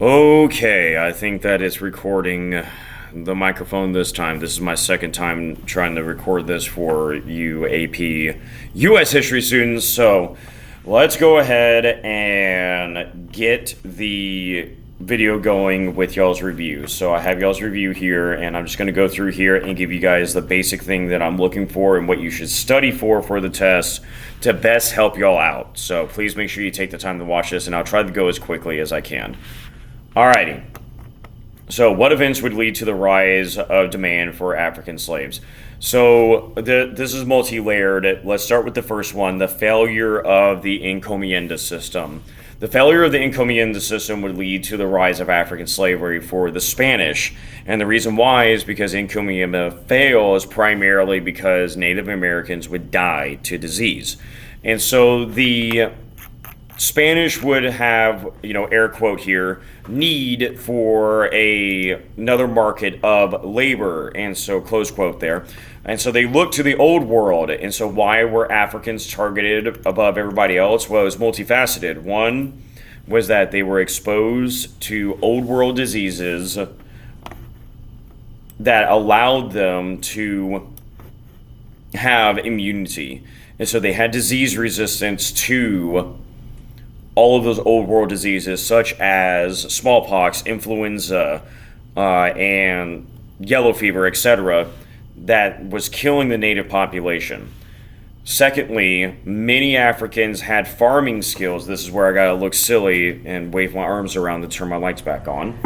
Okay, I think that it's recording the microphone this time. This is my second time trying to record this for you AP US history students. So let's go ahead and get the video going with y'all's review. So I have y'all's review here, and I'm just going to go through here and give you guys the basic thing that I'm looking for and what you should study for the test to best help y'all out. So please make sure you take the time to watch this, and I'll try to go as quickly as I can. Alrighty. So, what events would lead to the rise of demand for African slaves? So, this is multi-layered. Let's start with the first one, the failure of the encomienda system. The failure of the encomienda system would lead to the rise of African slavery for the Spanish. And the reason why is because encomienda fails primarily because Native Americans would die to disease. And so the Spanish would have, air quote here, need for another market of labor, and so close quote there. And so they looked to the old world. And so why were Africans targeted above everybody else? Well, it was multifaceted. One was that they were exposed to old world diseases that allowed them to have immunity. And so they had disease resistance to all of those old world diseases such as smallpox, influenza, and yellow fever, etc., that was killing the native population. Secondly, many Africans had farming skills. This is where I gotta look silly and wave my arms around to turn my lights back on.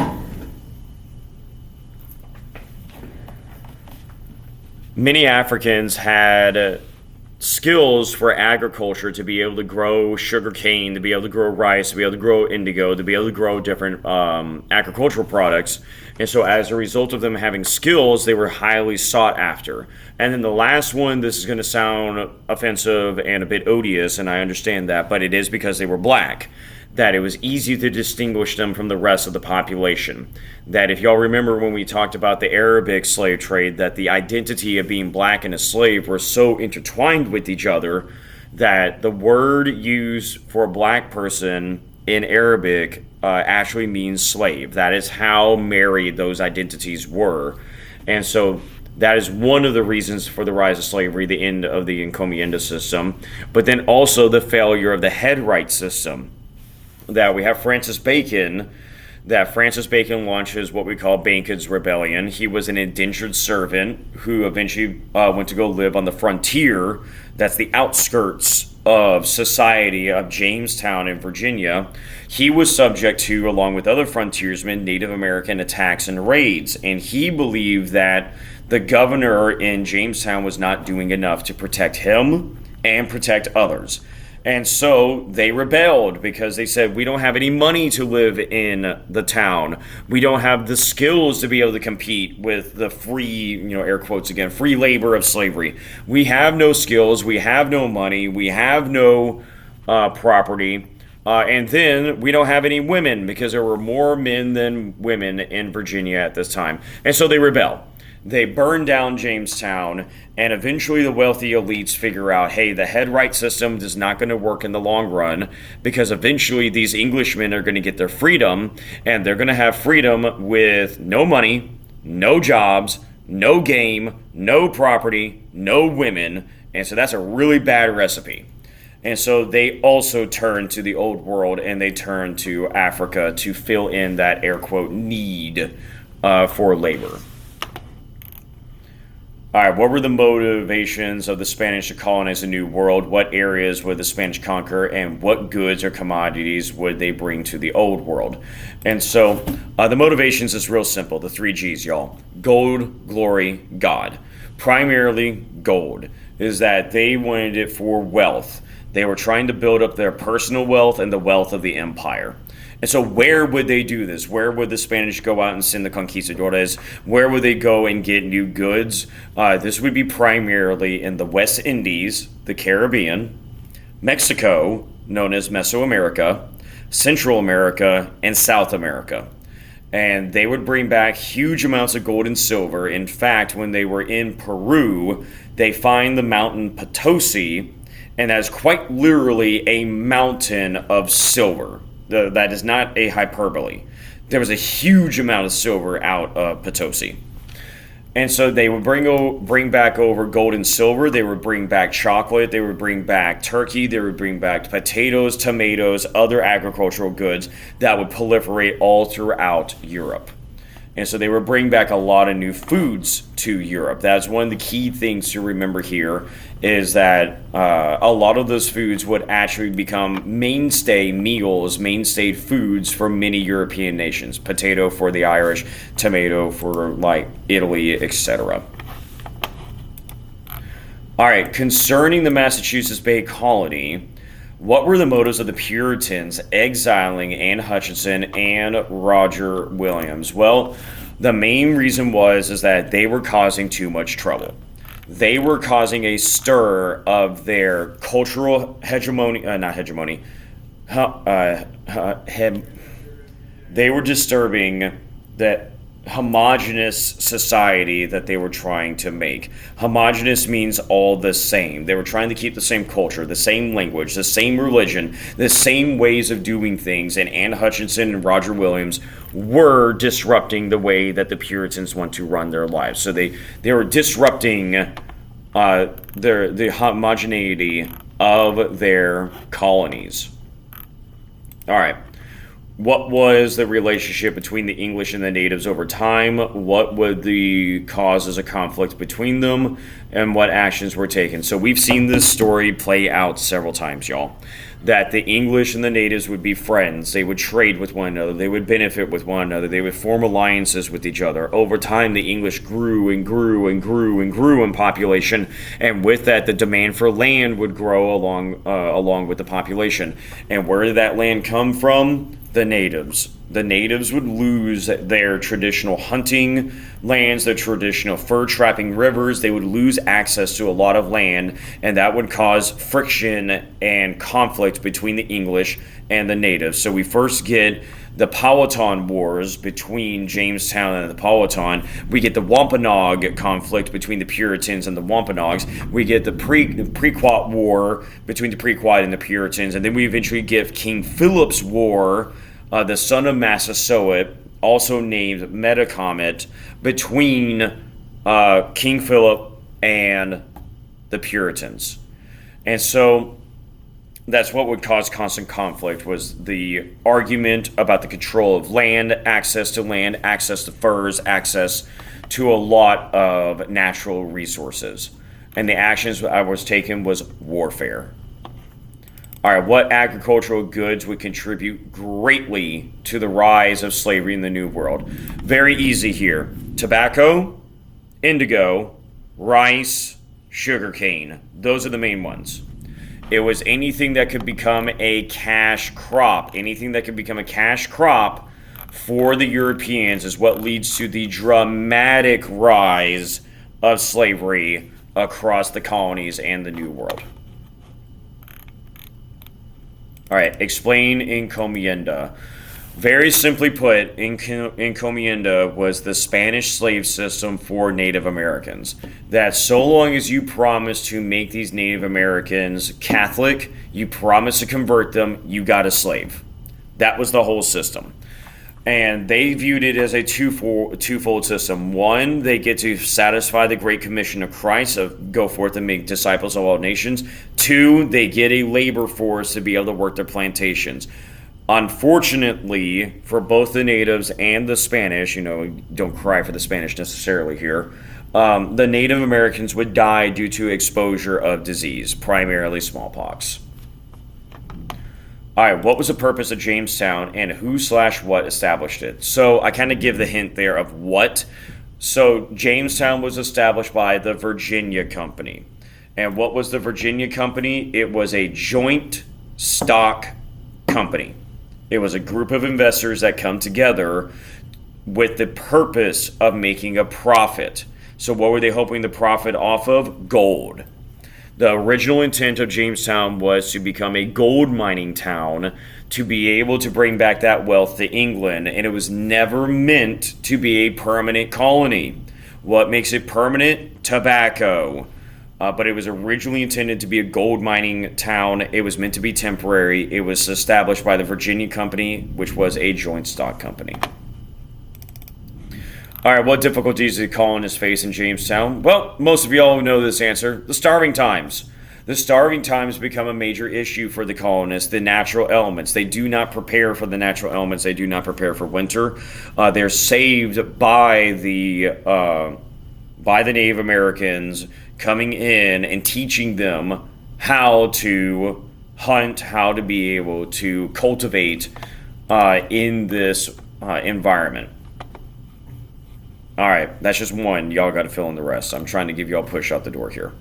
Many Africans had skills for agriculture to be able to grow sugar cane, to be able to grow rice, to be able to grow indigo, to be able to grow different agricultural products. And so as a result of them having skills, they were highly sought after. And then the last one, this is going to sound offensive and a bit odious, and I understand that, but it is because they were black, that it was easy to distinguish them from the rest of the population. That if y'all remember when we talked about the Arabic slave trade, that the identity of being black and a slave were so intertwined with each other that the word used for a black person in Arabic actually means slave. That is how married those identities were. And so that is one of the reasons for the rise of slavery, the end of the encomienda system, but then also the failure of the head right system. That we have Francis Bacon launches what we call Bacon's Rebellion. He was an indentured servant who eventually went to go live on the frontier. That's the outskirts of society of Jamestown in Virginia. He was subject to, along with other frontiersmen, Native American attacks and raids. And he believed that the governor in Jamestown was not doing enough to protect him and protect others. And so they rebelled because they said, we don't have any money to live in the town. We don't have the skills to be able to compete with the free, air quotes again, free labor of slavery. We have no skills. We have no money. We have no property. And then we don't have any women because there were more men than women in Virginia at this time. And so they rebel. They burn down Jamestown, and eventually the wealthy elites figure out, hey, the head right system is not going to work in the long run because eventually these Englishmen are going to get their freedom, and they're going to have freedom with no money, no jobs, no game, no property, no women, and so that's a really bad recipe. And so they also turn to the old world, and they turn to Africa to fill in that air quote need for labor. All right, what were the motivations of the Spanish to colonize the New World? What areas would the Spanish conquer, and what goods or commodities would they bring to the Old World? And so the motivations is real simple, the 3 G's, y'all. Gold, glory, God. Primarily gold, is that they wanted it for wealth. They were trying to build up their personal wealth and the wealth of the empire. And so where would they do this? Where would the Spanish go out and send the conquistadores? Where would they go and get new goods? This would be primarily in the West Indies, the Caribbean, Mexico, known as Mesoamerica, Central America, and South America. And they would bring back huge amounts of gold and silver. In fact, when they were in Peru, they find the mountain Potosi, and that is quite literally a mountain of silver. That is not a hyperbole. there was a huge amount of silver out of Potosi. And so they would bring back over gold and silver. They would bring back chocolate. They would bring back turkey. They would bring back potatoes, tomatoes, other agricultural goods that would proliferate all throughout Europe. And so they would bring back a lot of new foods to Europe. That's one of the key things to remember here, is that a lot of those foods would actually become mainstay meals, mainstay foods for many European nations. Potato for the Irish, tomato for like Italy, etc. All right, concerning the Massachusetts Bay Colony, what were the motives of the Puritans exiling Anne Hutchinson and Roger Williams? Well, the main reason is that they were causing too much trouble. They were causing a stir of their cultural hegemony, they were disturbing that homogenous society that they were trying to make. Homogenous means all the same. They were trying to keep the same culture, the same language, the same religion, the same ways of doing things, and Anne Hutchinson and Roger Williams were disrupting the way that the Puritans want to run their lives. So they were disrupting the homogeneity of their colonies. All right. What was the relationship between the English and the natives over time? What were the causes of conflict between them? And what actions were taken? So we've seen this story play out several times, y'all. That the English and the natives would be friends. They would trade with one another. They would benefit with one another. They would form alliances with each other. Over time, the English grew and grew and grew and grew in population. And with that, the demand for land would grow along with the population. And where did that land come from? The natives. The natives would lose their traditional hunting lands, their traditional fur trapping rivers. They would lose access to a lot of land, and that would cause friction and conflict between the English and the natives. So we first get the Powhatan Wars between Jamestown and the Powhatan. We get the Wampanoag conflict between the Puritans and the Wampanoags. We get the Pequot War between the Pequot and the Puritans. And then we eventually get King Philip's War, the son of Massasoit, also named Metacomet, between King Philip and the Puritans. And so that's what would cause constant conflict, was the argument about the control of land, access to furs, access to a lot of natural resources. And the actions I was taken was warfare. All right, what agricultural goods would contribute greatly to the rise of slavery in the New World? Very easy here. Tobacco, indigo, rice, sugarcane. Those are the main ones. It was anything that could become a cash crop. Anything that could become a cash crop for the Europeans is what leads to the dramatic rise of slavery across the colonies and the New World. All right, explain encomienda. Very simply put, encomienda was the Spanish slave system for Native Americans. That so long as you promise to make these Native Americans Catholic, you promise to convert them, you got a slave. That was the whole system. And they viewed it as a twofold system. One, they get to satisfy the Great Commission of Christ of go forth and make disciples of all nations. Two, they get a labor force to be able to work their plantations. Unfortunately, for both the natives and the Spanish, don't cry for the Spanish necessarily here, the Native Americans would die due to exposure of disease, primarily smallpox. All right, what was the purpose of Jamestown and who/what established it? So I kind of give the hint there of what. So Jamestown was established by the Virginia Company. And what was the Virginia Company? It was a joint stock company. It was a group of investors that come together with the purpose of making a profit. So what were they hoping to profit off of? Gold. The original intent of Jamestown was to become a gold mining town, to be able to bring back that wealth to England, and it was never meant to be a permanent colony. What makes it permanent? Tobacco. But it was originally intended to be a gold mining town. It was meant to be temporary. It was established by the Virginia Company, which was a joint stock company. All right, what difficulties did colonists face in Jamestown? Well, most of y'all know this answer: the starving times. The starving times become a major issue for the colonists. The natural elements. They do not prepare for the natural elements. They do not prepare for winter. They're saved by the Native Americans coming in and teaching them how to hunt, how to be able to cultivate in this environment. All right, that's just one. Y'all got to fill in the rest. I'm trying to give y'all push out the door here.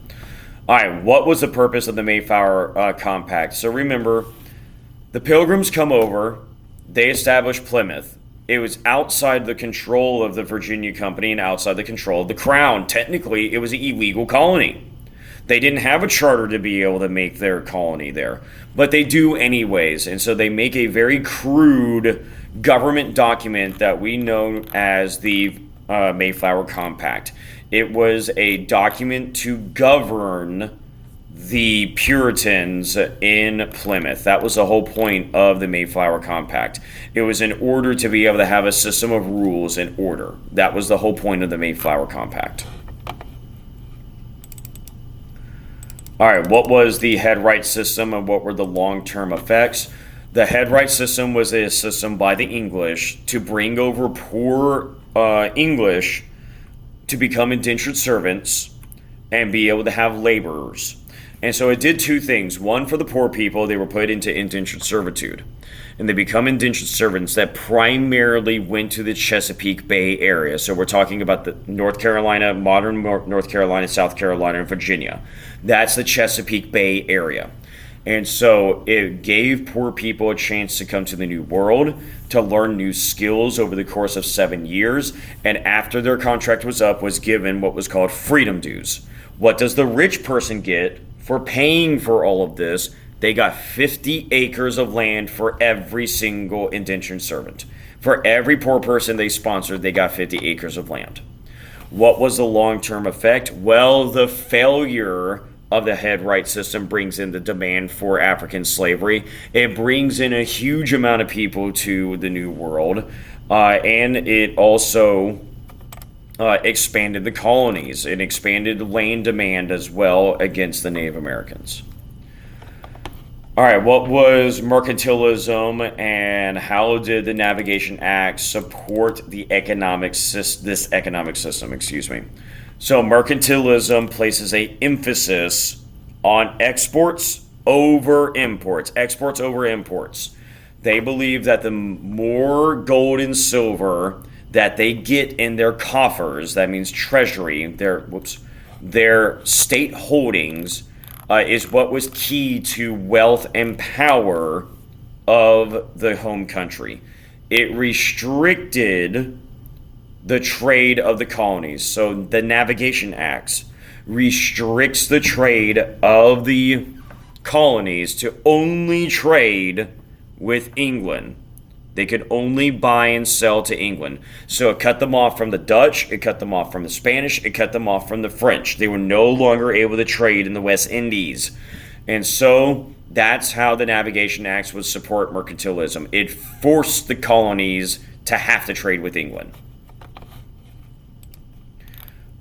All right, what was the purpose of the Mayflower Compact? So remember, the Pilgrims come over, they establish Plymouth. It was outside the control of the Virginia Company and outside the control of the Crown. Technically, it was an illegal colony. They didn't have a charter to be able to make their colony there, but they do anyways. And so they make a very crude government document that we know as the Mayflower Compact. It was a document to govern the Puritans in Plymouth. That was the whole point of the Mayflower Compact. It was in order to be able to have a system of rules and order. That was the whole point of the Mayflower Compact. All right, what was the headright system and what were the long-term effects? The headright system was a system by the English to bring over poor English to become indentured servants and be able to have laborers. And so it did two things. One, for the poor people, they were put into indentured servitude. And they become indentured servants that primarily went to the Chesapeake Bay area. So we're talking about the North Carolina, modern North Carolina, South Carolina, and Virginia. That's the Chesapeake Bay area. And so it gave poor people a chance to come to the New World, to learn new skills over the course of 7 years. And after their contract was up, was given what was called freedom dues. What does the rich person get for paying for all of this? They got 50 acres of land for every single indentured servant. For every poor person they sponsored, they got 50 acres of land. What was the long-term effect? Well, the failure of the headright system brings in the demand for African slavery. It brings in a huge amount of people to the New World, and it also expanded the colonies. It expanded land demand as well against the Native Americans. All right, what was mercantilism and how did the Navigation Act support the this economic system, excuse me. So mercantilism places an emphasis on exports over imports. Exports over imports. They believe that the more gold and silver that they get in their coffers, that means treasury, their state holdings, is what was key to wealth and power of the home country. It restricted the trade of the colonies. So the Navigation Acts restricts the trade of the colonies to only trade with England. They could only buy and sell to England. So it cut them off from the Dutch, it cut them off from the Spanish, it cut them off from the French. They were no longer able to trade in the West Indies. And so that's how the Navigation Acts would support mercantilism. It forced the colonies to have to trade with England.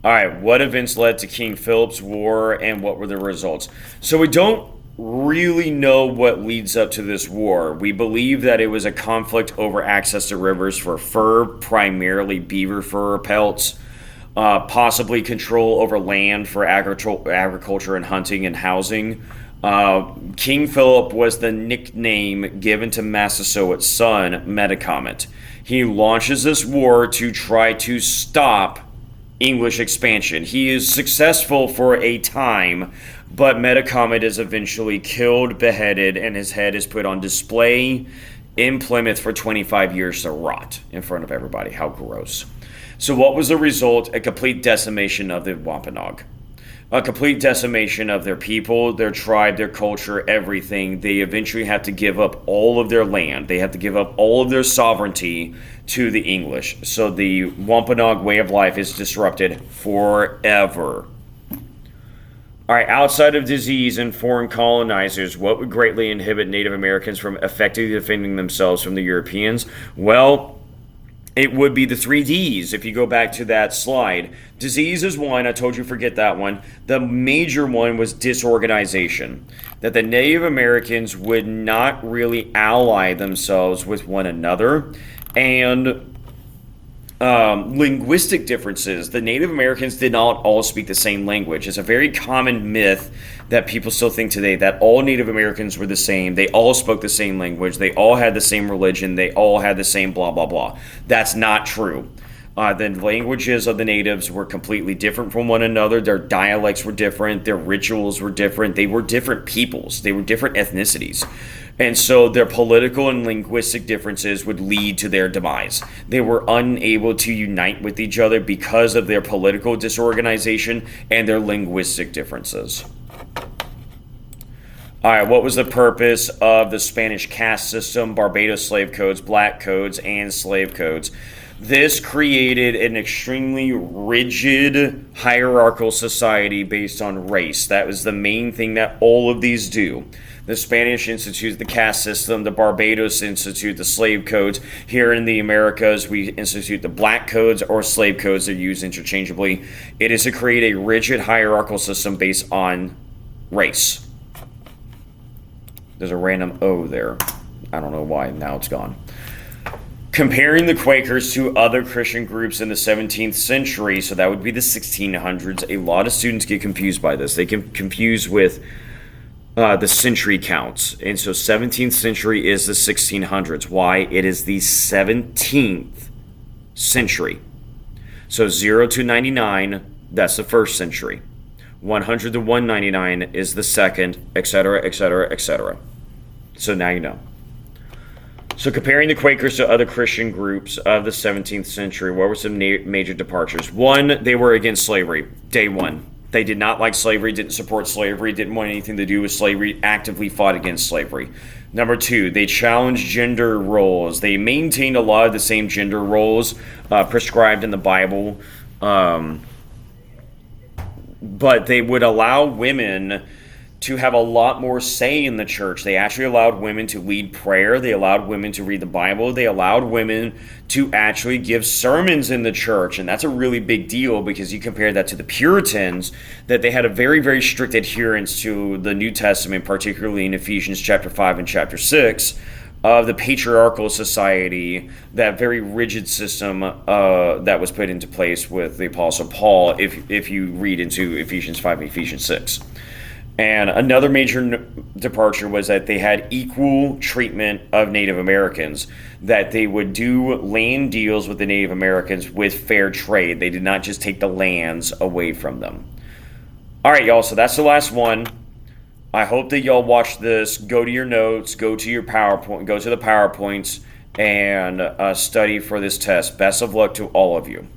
All right, what events led to King Philip's War and what were the results? So we don't really know what leads up to this war. We believe that it was a conflict over access to rivers for fur, primarily beaver fur pelts, possibly control over land for agriculture and hunting and housing. King Philip was the nickname given to Massasoit's son, Metacomet. He launches this war to try to stop English expansion. He is successful for a time, but Metacomet is eventually killed, beheaded, and his head is put on display in Plymouth for 25 years to rot in front of everybody. How gross. So what was the result? A complete decimation of the Wampanoag. A complete decimation of their people, their tribe, their culture, everything. They eventually have to give up all of their land. They have to give up all of their sovereignty to the English. So the Wampanoag way of life is disrupted forever. All right, outside of disease and foreign colonizers, what would greatly inhibit Native Americans from effectively defending themselves from the Europeans? Well, It would be the three Ds if you go back to that slide. Disease is one. I told you forget that one. The major one was disorganization. That the Native Americans would not really ally themselves with one another. And linguistic differences. The Native Americans did not all speak the same language. It's a very common myth that people still think today that all Native Americans were the same. They all spoke the same language. They all had the same religion. They all had the same blah, blah, blah. That's not true. The languages of the natives were completely different from one another. Their dialects were different. Their rituals were different. They were different peoples. They were different ethnicities. And so their political and linguistic differences would lead to their demise. They were unable to unite with each other because of their political disorganization and their linguistic differences. All right, what was the purpose of the Spanish caste system, Barbados slave codes, black codes, and slave codes? This created an extremely rigid hierarchical society based on race. That was the main thing that all of these do. The Spanish institute the caste system. The Barbados institute the slave codes. Here in the Americas, we institute the black codes or slave codes. They're used interchangeably. It is to create a rigid hierarchical system based on race. There's a random O there. I don't know why. Now it's gone. Comparing the Quakers to other Christian groups in the 17th century, so that would be the 1600s. A lot of students get confused by this. They get confused with the century counts. And so 17th century is the 1600s. Why? It is the 17th century. So 0 to 99, that's the first century. 100 to 199 is the second, etc., etc., etc. So now you know. So comparing the Quakers to other Christian groups of the 17th century, what were some major departures? One, they were against slavery, day one. They did not like slavery, didn't support slavery, didn't want anything to do with slavery, actively fought against slavery. Number two, they challenged gender roles. They maintained a lot of the same gender roles prescribed in the Bible, but they would allow women to have a lot more say in the church. They actually allowed women to lead prayer. They allowed women to read the Bible. They allowed women to actually give sermons in the church. And that's a really big deal because you compare that to the Puritans, that they had a very, very strict adherence to the New Testament, particularly in Ephesians chapter 5 and chapter 6, of the patriarchal society, that very rigid system that was put into place with the Apostle Paul, if you read into Ephesians 5 and Ephesians 6. And another major departure was that they had equal treatment of Native Americans, that they would do land deals with the Native Americans with fair trade. They did not just take the lands away from them. All right, y'all, so that's the last one. I hope that y'all watch this. Go to your notes, go to your PowerPoint, go to the PowerPoints, and study for this test. Best of luck to all of you.